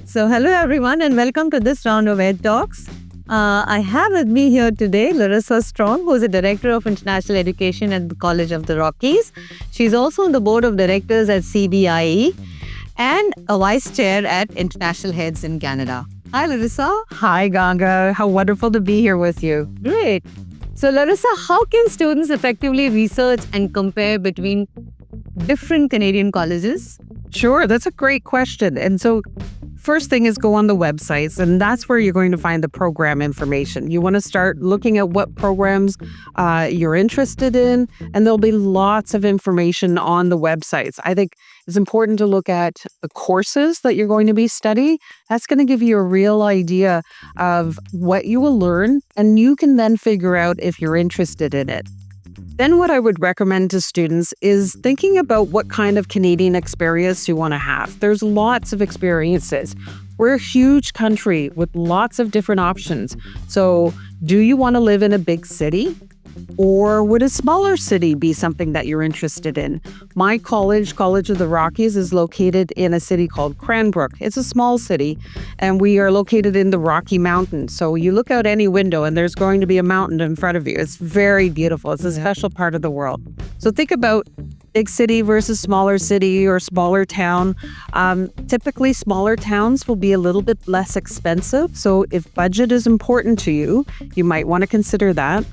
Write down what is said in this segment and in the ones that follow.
So, hello everyone, and welcome to this round of Ed Talks. I have with me here today Larissa Strong, who is the Director of International Education at the College of the Rockies. She's also on the Board of Directors at CBIE and a Vice Chair at International Heads in Canada. Hi, Larissa. Hi, Ganga. How wonderful to be here with you. Great. So, Larissa, how can students effectively research and compare between different Canadian colleges? Sure, that's a great question. And so first thing is go on the websites, and that's where you're going to find the program information. You want to start looking at what programs you're interested in, and there'll be lots of information on the websites. I think it's important to look at the courses that you're going to be studying. That's going to give you a real idea of what you will learn, and you can then figure out if you're interested in it. Then what I would recommend to students is thinking about what kind of Canadian experience you want to have. There's lots of experiences. We're a huge country with lots of different options. So do you want to live in a big city? Or would a smaller city be something that you're interested in? My college, College of the Rockies, is located in a city called Cranbrook. It's a small city, and we are located in the Rocky Mountains. So you look out any window, and there's going to be a mountain in front of you. It's very beautiful. It's a special part of the world. So think about big city versus smaller city or smaller town. Typically, smaller towns will be a little bit less expensive. So if budget is important to you, you might want to consider that.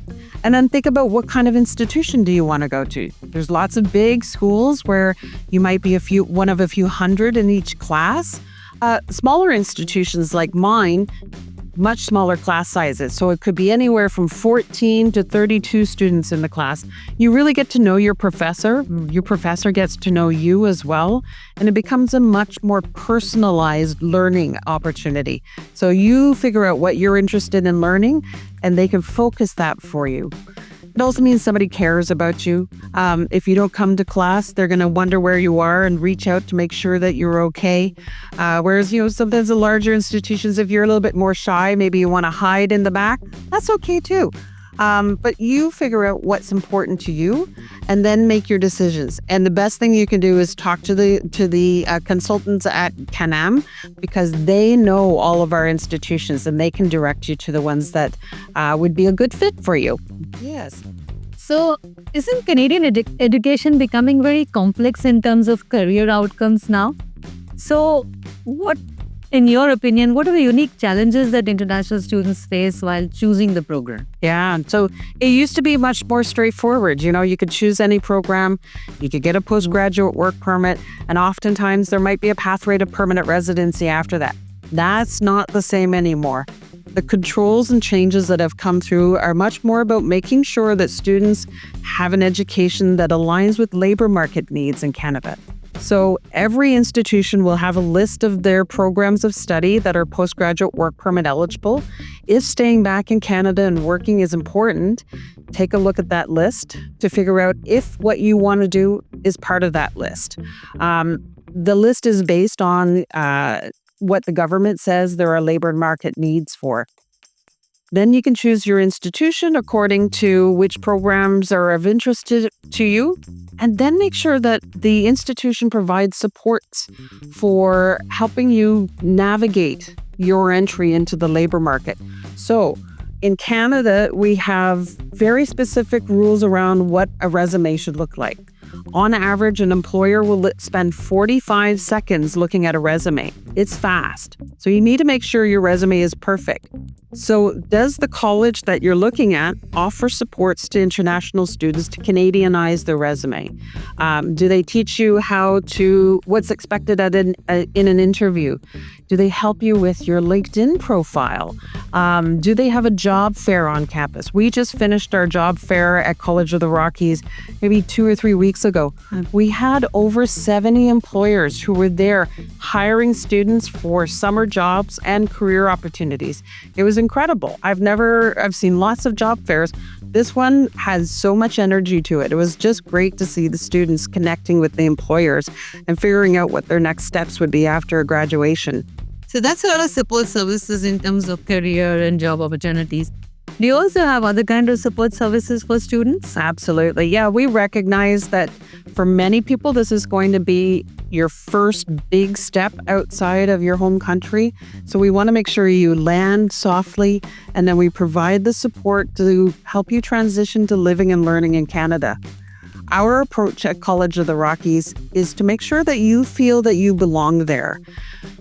And then think about what kind of institution do you want to go to. There's lots of big schools where you might be one of a few hundred in each class. Smaller institutions like mine, much smaller class sizes. So it could be anywhere from 14 to 32 students in the class. You really get to know your professor. Your professor gets to know you as well. And it becomes a much more personalized learning opportunity. So you figure out what you're interested in learning, and they can focus that for you. It also means somebody cares about you. If you don't come to class, they're going to wonder where you are and reach out to make sure that you're okay. Whereas, sometimes the larger institutions, if you're a little bit more shy, maybe you want to hide in the back, that's okay too. But you figure out what's important to you and then make your decisions. And the best thing you can do is talk to the consultants at Canam, because they know all of our institutions and they can direct you to the ones that would be a good fit for you. Yes. So, isn't Canadian education becoming very complex in terms of career outcomes now? So, in your opinion, what are the unique challenges that international students face while choosing the program? Yeah, so it used to be much more straightforward. You could choose any program, you could get a postgraduate work permit, and oftentimes there might be a pathway to permanent residency after that. That's not the same anymore. The controls and changes that have come through are much more about making sure that students have an education that aligns with labor market needs in Canada. So every institution will have a list of their programs of study that are postgraduate work permit eligible. If staying back in Canada and working is important, take a look at that list to figure out if what you want to do is part of that list. The list is based on what the government says there are labor market needs for. Then you can choose your institution according to which programs are of interest to you, and then make sure that the institution provides supports for helping you navigate your entry into the labor market. So in Canada, we have very specific rules around what a resume should look like. On average, an employer will spend 45 seconds looking at a resume. It's fast. So you need to make sure your resume is perfect. So does the college that you're looking at offer supports to international students to Canadianize their resume? Do they teach you what's expected in an interview? Do they help you with your LinkedIn profile? Do they have a job fair on campus? We just finished our job fair at College of the Rockies maybe 2 or 3 weeks ago. We had over 70 employers who were there hiring students for summer jobs and career opportunities. It was incredible. I've seen lots of job fairs. This one has so much energy to it. It was just great to see the students connecting with the employers and figuring out what their next steps would be after graduation. So that's a lot of support services in terms of career and job opportunities. Do you also have other kind of support services for students? Absolutely. Yeah, we recognize that for many people, this is going to be your first big step outside of your home country. So we want to make sure you land softly, and then we provide the support to help you transition to living and learning in Canada. Our approach at College of the Rockies is to make sure that you feel that you belong there.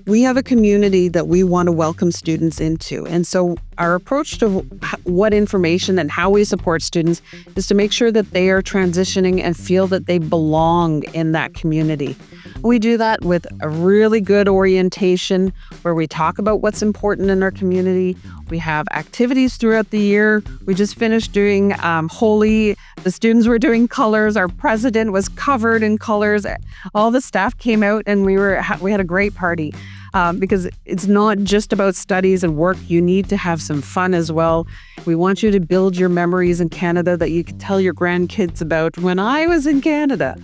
We have a community that we want to welcome students into. And so our approach to what information and how we support students is to make sure that they are transitioning and feel that they belong in that community. We do that with a really good orientation where we talk about what's important in our community. We have activities throughout the year. We just finished doing Holi. The students were doing colors. Our president was covered in colors. All the staff came out and we had a great party. Because it's not just about studies and work. You need to have some fun as well. We want you to build your memories in Canada that you can tell your grandkids about when I was in Canada.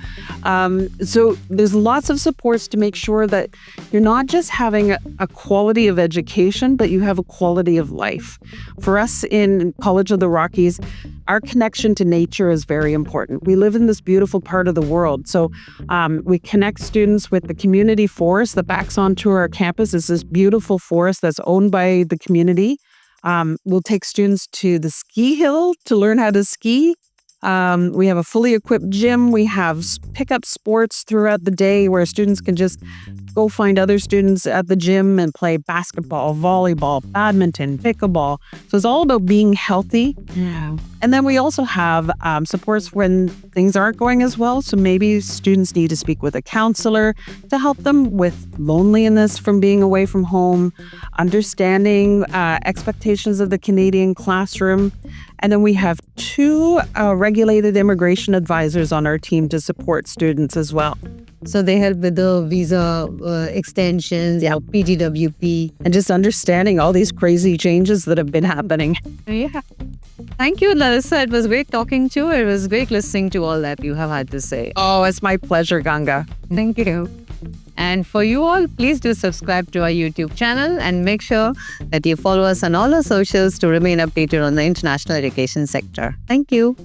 So there's lots of supports to make sure that you're not just having a quality of education, but you have a quality of life. For us in College of the Rockies, our connection to nature is very important. We live in this beautiful part of the world. So we connect students with the community forest that backs onto our campus. It's this beautiful forest that's owned by the community. We'll take students to the ski hill to learn how to ski. We have a fully equipped gym. We have pickup sports throughout the day where students can just go find other students at the gym and play basketball, volleyball, badminton, pickleball. So it's all about being healthy. Yeah. And then we also have supports when things aren't going as well. So maybe students need to speak with a counselor to help them with loneliness from being away from home, understanding expectations of the Canadian classroom. And then we have 2 regulated immigration advisors on our team to support students as well. So they help with the visa extensions, PGWP. And just understanding all these crazy changes that have been happening. Yeah. Thank you, Larissa. It was great talking to you. It was great listening to all that you have had to say. Oh, it's my pleasure, Ganga. Thank you. And for you all, please do subscribe to our YouTube channel and make sure that you follow us on all our socials to remain updated on the international education sector. Thank you.